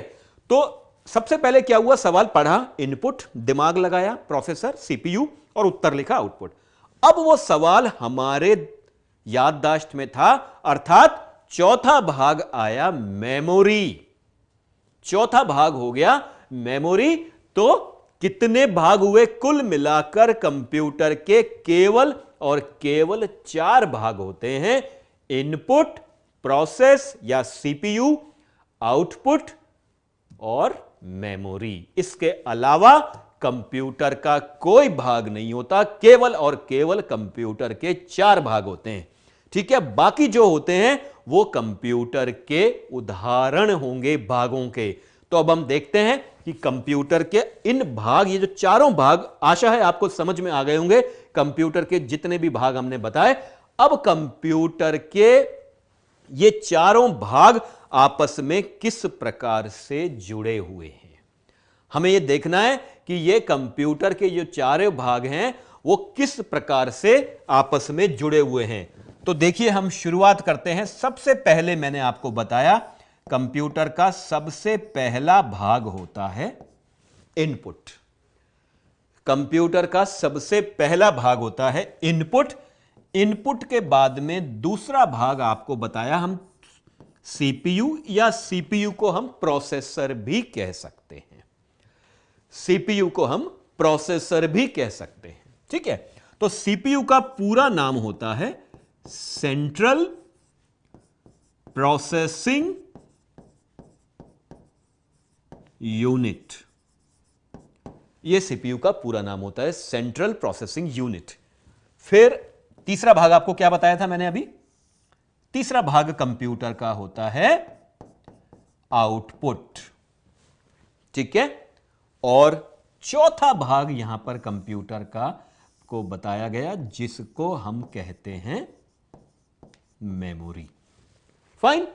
तो सबसे पहले क्या हुआ, सवाल पढ़ा, इनपुट, दिमाग लगाया, प्रोसेसर, सीपीयू, और उत्तर लिखा, आउटपुट। अब वो सवाल हमारे याददाश्त में था, अर्थात चौथा भाग आया मेमोरी। चौथा भाग हो गया मेमोरी। तो कितने भाग हुए, कुल मिलाकर कंप्यूटर के केवल और केवल 4 भाग होते हैं, इनपुट, प्रोसेस या सीपीयू, आउटपुट और मेमोरी। इसके अलावा कंप्यूटर का कोई भाग नहीं होता, केवल और केवल कंप्यूटर के 4 भाग होते हैं। ठीक है, बाकी जो होते हैं वो कंप्यूटर के उदाहरण होंगे भागों के। तो अब हम देखते हैं कि कंप्यूटर के इन भाग, ये जो चारों भाग, आशा है आपको समझ में आ गए होंगे कंप्यूटर के जितने भी भाग हमने बताए। अब कंप्यूटर के ये चारों भाग आपस में किस प्रकार से जुड़े हुए हैं, हमें यह देखना है कि ये कंप्यूटर के जो चारों भाग हैं वो किस प्रकार से आपस में जुड़े हुए हैं। तो देखिए, हम शुरुआत करते हैं। सबसे पहले मैंने आपको बताया कंप्यूटर का सबसे पहला भाग होता है इनपुट। कंप्यूटर का सबसे पहला भाग होता है इनपुट। इनपुट के बाद में दूसरा भाग आपको बताया हम सीपीयू, या सीपीयू को हम प्रोसेसर भी कह सकते हैं। सीपीयू को हम प्रोसेसर भी कह सकते हैं। ठीक है, तो सीपीयू का पूरा नाम होता है सेंट्रल प्रोसेसिंग यूनिट। यह सीपीयू का पूरा नाम होता है, सेंट्रल प्रोसेसिंग यूनिट। फिर तीसरा भाग आपको क्या बताया था मैंने अभी? तीसरा भाग कंप्यूटर का होता है आउटपुट। ठीक है, और चौथा भाग यहां पर कंप्यूटर का को बताया गया जिसको हम कहते हैं मेमोरी। फाइन,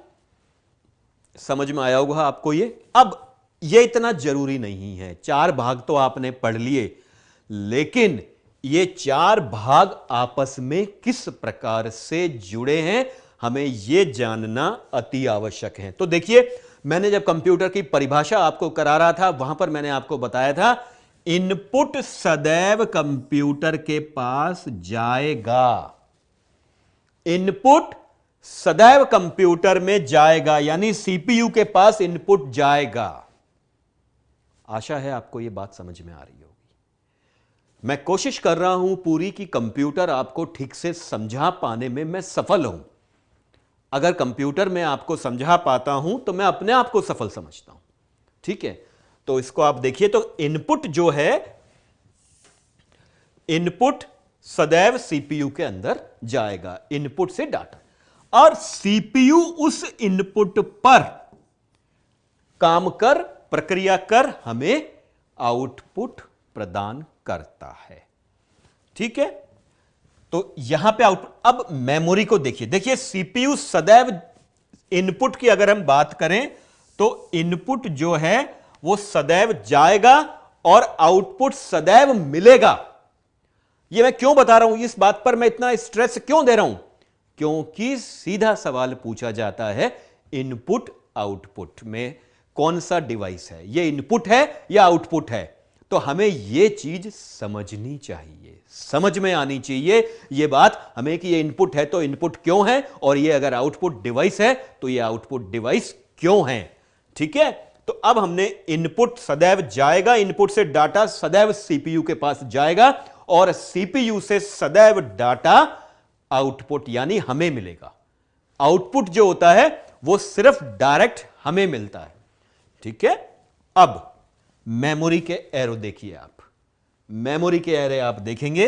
समझ में आया होगा आपको ये। अब ये इतना जरूरी नहीं है, 4 भाग तो आपने पढ़ लिए, लेकिन ये 4 भाग आपस में किस प्रकार से जुड़े हैं हमें यह जानना अति आवश्यक है। तो देखिए, मैंने जब कंप्यूटर की परिभाषा आपको करा रहा था वहां पर मैंने आपको बताया था इनपुट सदैव कंप्यूटर के पास जाएगा। इनपुट सदैव कंप्यूटर में जाएगा, यानी सीपीयू के पास इनपुट जाएगा। आशा है आपको यह बात समझ में आ रही होगी। मैं कोशिश कर रहा हूं पूरी कि कंप्यूटर आपको ठीक से समझा पाने में मैं सफल हूं। अगर कंप्यूटर में आपको समझा पाता हूं तो मैं अपने आप को सफल समझता हूं। ठीक है, तो इसको आप देखिए, तो इनपुट जो है, इनपुट सदैव सीपीयू के अंदर जाएगा, इनपुट से डाटा, और सीपीयू उस इनपुट पर काम कर, प्रक्रिया कर हमें आउटपुट प्रदान करता है। ठीक है, तो यहां पे आउटपुट। अब मेमोरी को देखिए, देखिए सीपीयू सदैव इनपुट की अगर हम बात करें तो इनपुट जो है वो सदैव जाएगा और आउटपुट सदैव मिलेगा। ये मैं क्यों बता रहा हूं, इस बात पर मैं इतना स्ट्रेस क्यों दे रहा हूं? क्योंकि सीधा सवाल पूछा जाता है इनपुट आउटपुट में कौन सा डिवाइस है, ये इनपुट है या आउटपुट है। तो हमें यह चीज समझनी चाहिए, समझ में आनी चाहिए यह बात हमें कि ये इनपुट है तो इनपुट क्यों है, और ये अगर आउटपुट डिवाइस है तो ये आउटपुट डिवाइस क्यों है। ठीक है, तो अब हमने इनपुट सदैव जाएगा, इनपुट से डाटा सदैव सीपीयू के पास जाएगा और सीपीयू से सदैव डाटा आउटपुट यानी हमें मिलेगा। आउटपुट जो होता है वो सिर्फ डायरेक्ट हमें मिलता है। ठीक है, अब मेमोरी के एरो देखिए आप, मेमोरी के एरो आप देखेंगे,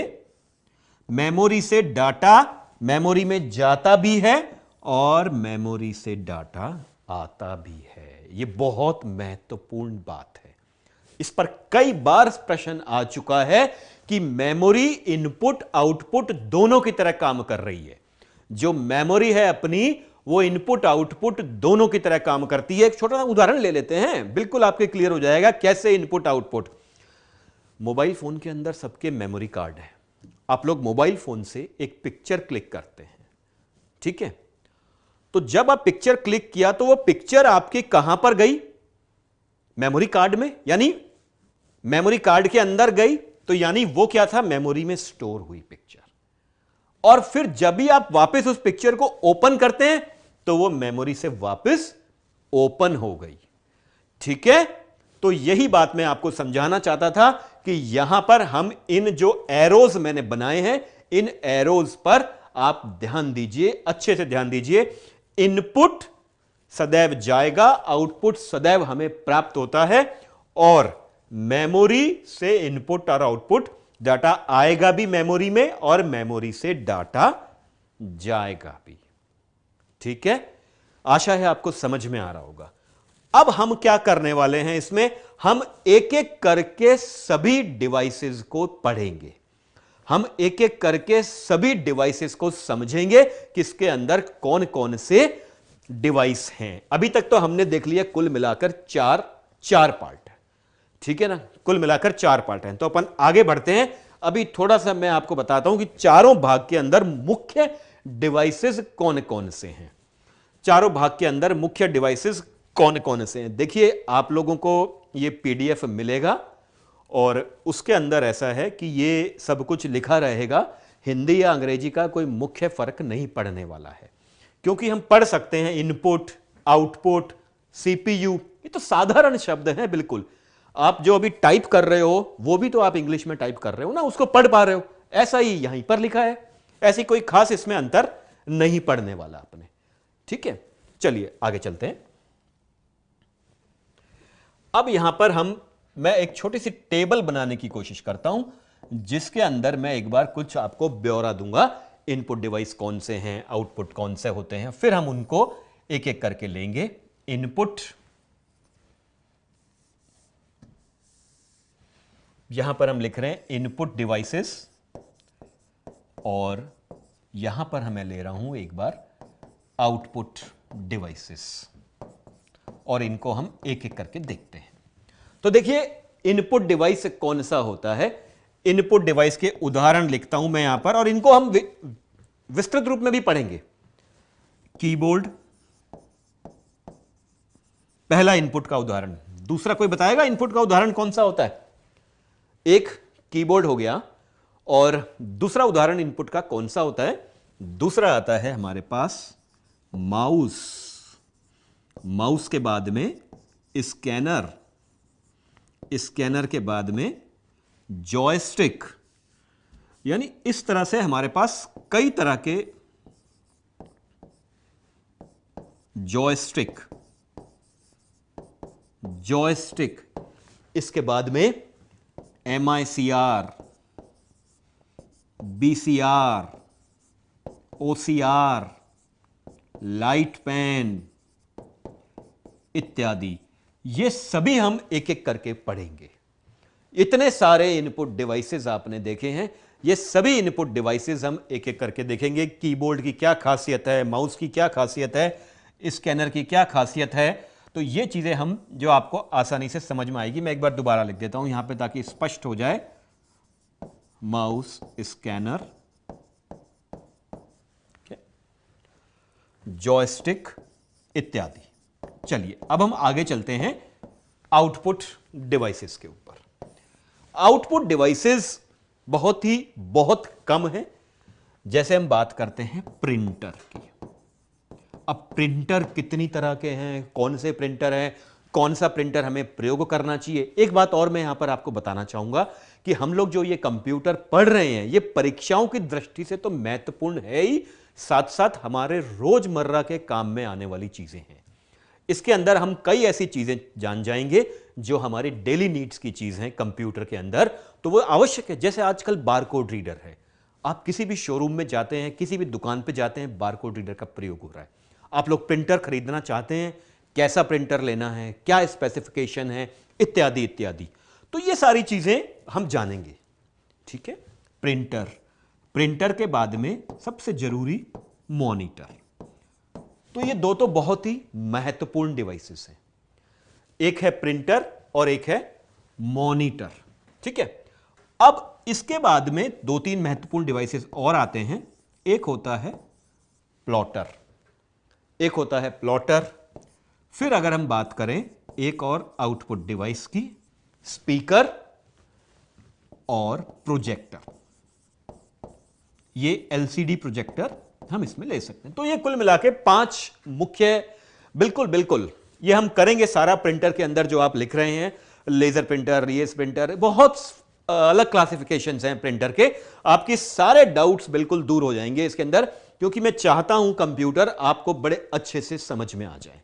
मेमोरी से डाटा मेमोरी में जाता भी है और मेमोरी से डाटा आता भी है। यह बहुत महत्वपूर्ण बात है, इस पर कई बार प्रश्न आ चुका है कि मेमोरी इनपुट आउटपुट दोनों की तरह काम कर रही है। जो मेमोरी है अपनी वो इनपुट आउटपुट दोनों की तरह काम करती है। एक छोटा सा उदाहरण ले लेते हैं, बिल्कुल आपके क्लियर हो जाएगा कैसे इनपुट आउटपुट। मोबाइल फोन के अंदर सबके मेमोरी कार्ड है। आप लोग मोबाइल फोन से एक पिक्चर क्लिक करते हैं, ठीक है, तो जब आप पिक्चर क्लिक किया तो वो पिक्चर आपकी कहां पर गई? मेमोरी कार्ड में, यानी मेमोरी कार्ड के अंदर गई, तो यानी वो क्या था? मेमोरी में स्टोर हुई पिक्चर। और फिर जब भी आप वापस उस पिक्चर को ओपन करते हैं तो वो मेमोरी से वापस ओपन हो गई। ठीक है, तो यही बात मैं आपको समझाना चाहता था कि यहां पर हम इन जो एरोज मैंने बनाए हैं, इन एरोज पर आप ध्यान दीजिए, अच्छे से ध्यान दीजिए। इनपुट सदैव जाएगा, आउटपुट सदैव हमें प्राप्त होता है, और मेमोरी से इनपुट और आउटपुट डाटा आएगा भी मेमोरी में, और मेमोरी से डाटा जाएगा भी। ठीक है, आशा है आपको समझ में आ रहा होगा। अब हम क्या करने वाले हैं, इसमें हम एक एक करके सभी डिवाइसेस को पढ़ेंगे, हम एक एक करके सभी डिवाइसेस को समझेंगे कि इसके अंदर कौन कौन से डिवाइस हैं। अभी तक तो हमने देख लिया कुल मिलाकर चार पार्ट है, ठीक है ना, कुल मिलाकर 4 पार्ट हैं। तो अपन आगे बढ़ते हैं। अभी थोड़ा सा मैं आपको बताता हूं कि चारों भाग के अंदर मुख्य डिवाइसेस कौन कौन से हैं, चारों भाग के अंदर मुख्य डिवाइसेस कौन कौन से हैं। देखिए, आप लोगों को ये पीडीएफ मिलेगा और उसके अंदर ऐसा है कि ये सब कुछ लिखा रहेगा, हिंदी या अंग्रेजी का कोई मुख्य फर्क नहीं पड़ने वाला है, क्योंकि हम पढ़ सकते हैं इनपुट, आउटपुट, सीपीयू, ये तो साधारण शब्द हैं बिल्कुल। आप जो अभी टाइप कर रहे हो वो भी तो आप इंग्लिश में टाइप कर रहे हो ना, उसको पढ़ पा रहे हो, ऐसा ही यहीं पर लिखा है, ऐसी कोई खास इसमें अंतर नहीं पड़ने वाला अपने। ठीक है, चलिए आगे चलते हैं। अब यहां पर मैं एक छोटी सी टेबल बनाने की कोशिश करता हूं, जिसके अंदर मैं एक बार कुछ आपको ब्यौरा दूंगा, इनपुट डिवाइस कौन से हैं, आउटपुट कौन से होते हैं, फिर हम उनको एक एक करके लेंगे। इनपुट, यहां पर हम लिख रहे हैं इनपुट डिवाइसेस, और यहां पर मैं ले रहा हूं एक बार आउटपुट डिवाइसेस, और इनको हम एक एक करके देखते हैं। तो देखिए, इनपुट डिवाइस कौन सा होता है, इनपुट डिवाइस के उदाहरण लिखता हूं मैं यहां पर, और इनको हम विस्तृत रूप में भी पढ़ेंगे। कीबोर्ड पहला इनपुट का उदाहरण, दूसरा कोई बताएगा इनपुट का उदाहरण कौन सा होता है? एक कीबोर्ड हो गया, और दूसरा उदाहरण इनपुट का कौन सा होता है? दूसरा आता है हमारे पास माउस, माउस के बाद में स्कैनर, स्कैनर के बाद में जॉयस्टिक, यानी इस तरह से हमारे पास कई तरह के जॉयस्टिक, जॉयस्टिक, इसके बाद में MICR, BCR, OCR, light pen इत्यादि, ये सभी हम एक एक करके पढ़ेंगे। इतने सारे इनपुट डिवाइसेस आपने देखे हैं, ये सभी इनपुट डिवाइसेस हम एक एक करके देखेंगे। कीबोर्ड की क्या खासियत है, माउस की क्या खासियत है, स्कैनर की क्या खासियत है, तो ये चीजें हम जो आपको आसानी से समझ में आएगी। मैं एक बार दोबारा लिख देता हूं यहां पे ताकि स्पष्ट हो जाए। माउस, स्कैनर, जॉयस्टिक इत्यादि। चलिए अब हम आगे चलते हैं आउटपुट डिवाइसेस के ऊपर। आउटपुट डिवाइसेस बहुत कम है। जैसे हम बात करते हैं प्रिंटर की, अब प्रिंटर कितनी तरह के हैं, कौन से प्रिंटर हैं, कौन सा प्रिंटर हमें प्रयोग करना चाहिए। एक बात और मैं यहां पर आपको बताना चाहूंगा कि हम लोग जो ये कंप्यूटर पढ़ रहे हैं, ये परीक्षाओं की दृष्टि से तो महत्वपूर्ण है ही, साथ साथ हमारे रोजमर्रा के काम में आने वाली चीजें हैं। इसके अंदर हम कई ऐसी चीजें जान जाएंगे जो हमारी डेली नीड्स की चीज हैं कंप्यूटर के अंदर, तो वो आवश्यक है। जैसे आजकल बारकोड रीडर है, आप किसी भी शोरूम में जाते हैं, किसी भी दुकान पे जाते हैं, बारकोड रीडर का प्रयोग हो रहा है। आप लोग प्रिंटर खरीदना चाहते हैं, कैसा प्रिंटर लेना है, क्या स्पेसिफिकेशन है, इत्यादि इत्यादि, तो ये सारी चीजें हम जानेंगे। ठीक है, प्रिंटर, प्रिंटर के बाद में सबसे जरूरी मॉनिटर। तो ये दो तो बहुत ही महत्वपूर्ण डिवाइसेस हैं, एक है प्रिंटर और एक है मॉनिटर। ठीक है, अब इसके बाद में 2-3 महत्वपूर्ण डिवाइसेस और आते हैं। एक होता है प्लॉटर, एक होता है प्लॉटर, फिर अगर हम बात करें एक और आउटपुट डिवाइस की, स्पीकर और प्रोजेक्टर। ये LCD प्रोजेक्टर हम इसमें ले सकते हैं। तो ये कुल मिला के 5 मुख्य, बिल्कुल ये हम करेंगे सारा प्रिंटर के अंदर जो आप लिख रहे हैं, लेजर प्रिंटर, ये प्रिंटर, बहुत अलग क्लासिफिकेशंस हैं प्रिंटर के। आपके सारे डाउट्स बिल्कुल दूर हो जाएंगे इसके अंदर, क्योंकि मैं चाहता हूं कंप्यूटर आपको बड़े अच्छे से समझ में आ जाए।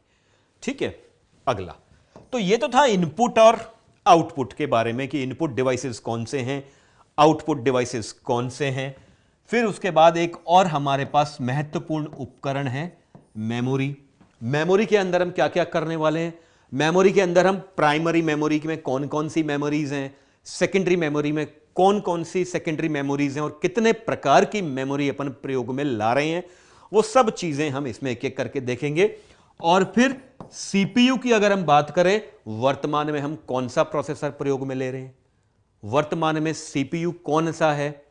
ठीक है, अगला तो ये तो था इनपुट और आउटपुट के बारे में कि इनपुट डिवाइसेस कौन से हैं, आउटपुट डिवाइसेस कौन से हैं। फिर उसके बाद एक और हमारे पास महत्वपूर्ण उपकरण है मेमोरी। मेमोरी के अंदर हम क्या क्या करने वाले हैं, मेमोरी के अंदर हम प्राइमरी मेमोरी में कौन कौन सी मेमोरीज हैं, सेकेंडरी मेमोरी में कौन कौन सी सेकेंडरी मेमोरीज हैं और कितने प्रकार की मेमोरी अपन प्रयोग में ला रहे हैं, वो सब चीजें हम इसमें एक एक करके देखेंगे। और फिर सीपीयू की अगर हम बात करें, वर्तमान में हम कौन सा प्रोसेसर प्रयोग में ले रहे हैं, वर्तमान में सीपीयू कौन सा है,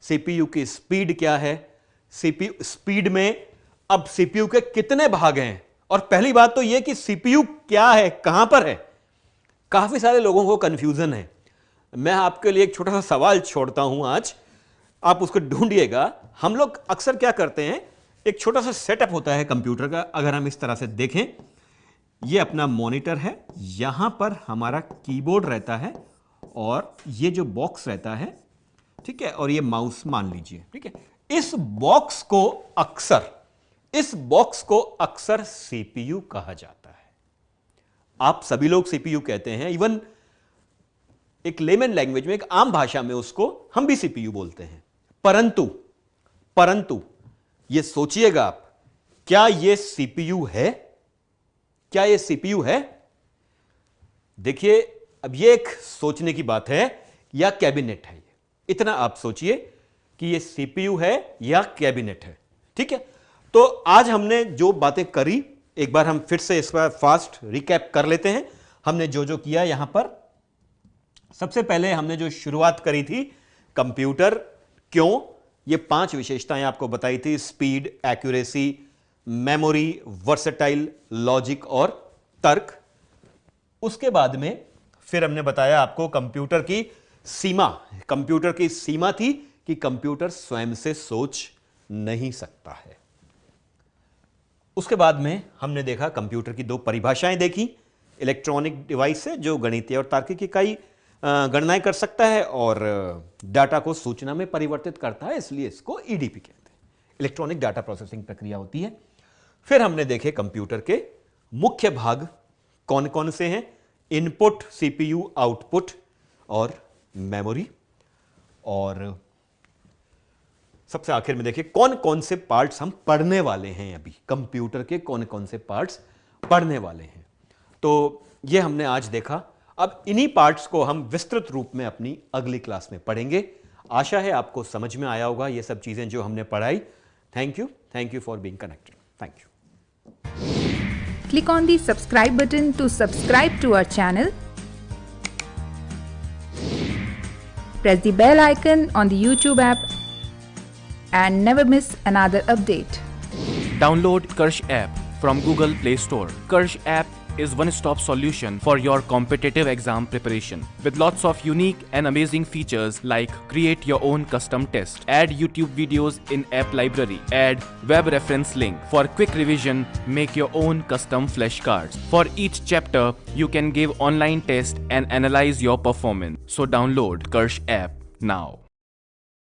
सीपीयू की स्पीड क्या है, सीपीयू स्पीड में अब सीपीयू के कितने भाग हैं, और पहली बात तो यह कि सीपीयू क्या है, कहां पर है। काफी सारे लोगों को कंफ्यूजन है। मैं आपके लिए एक छोटा सा सवाल छोड़ता हूं आज, आप उसको ढूंढिएगा। हम लोग अक्सर क्या करते हैं, एक छोटा सा सेटअप होता है कंप्यूटर का। अगर हम इस तरह से देखें, ये अपना मॉनिटर है, यहां पर हमारा कीबोर्ड रहता है और ये जो बॉक्स रहता है, ठीक है, और ये माउस मान लीजिए, ठीक है। इस बॉक्स को अक्सर सीपीयू कहा जाता है। आप सभी लोग सीपीयू कहते हैं, इवन एक लेमन लैंग्वेज में, एक आम भाषा में उसको हम भी सीपीयू बोलते हैं। परंतु ये सोचिएगा आप, क्या ये सीपीयू है, क्या ये सीपीयू है? देखिए, अब ये एक सोचने की बात है या कैबिनेट है, इतना आप सोचिए कि ये सीपीयू है या कैबिनेट है। ठीक है, तो आज हमने जो बातें करी, एक बार हम फिर से इस बार फास्ट रिकैप कर लेते हैं। हमने जो जो किया, यहां पर सबसे पहले हमने जो शुरुआत करी थी, कंप्यूटर क्यों, ये 5 विशेषताएं आपको बताई थी, speed, accuracy, memory, versatile, logic और तर्क। उसके बाद में फिर हमने बताया आपको कंप्यूटर की सीमा थी कि कंप्यूटर स्वयं से सोच नहीं सकता है। उसके बाद में हमने देखा कंप्यूटर की 2 परिभाषाएं देखी, इलेक्ट्रॉनिक डिवाइस है जो गणितीय और तार्किक इकाई गणनाएं कर सकता है और डाटा को सूचना में परिवर्तित करता है, इसलिए इसको ईडीपी कहते हैं, इलेक्ट्रॉनिक डाटा प्रोसेसिंग प्रक्रिया होती है। फिर हमने देखे कंप्यूटर के मुख्य भाग कौन कौन से हैं, इनपुट, सीपीयू, आउटपुट और मेमोरी। और सबसे आखिर में देखिए कौन कौन से पार्ट्स हम पढ़ने वाले हैं, अभी कंप्यूटर के कौन कौन से पार्ट्स पढ़ने वाले हैं। तो ये हमने आज देखा। अब इन्हीं पार्ट्स को हम विस्तृत रूप में अपनी अगली क्लास में पढ़ेंगे। आशा है आपको समझ में आया होगा ये सब चीजें जो हमने पढ़ाई। Thank you for being connected. Thank you. Click on the subscribe button to subscribe to our channel. Press the bell icon on the YouTube app and never miss another update. Download Karsh app from Google Play Store. Karsh app is one-stop solution for your competitive exam preparation with lots of unique and amazing features like create your own custom test, add YouTube videos in app library, add web reference link for quick revision, make your own custom flashcards. For each chapter, you can give online test and analyze your performance. So download Karsh app now.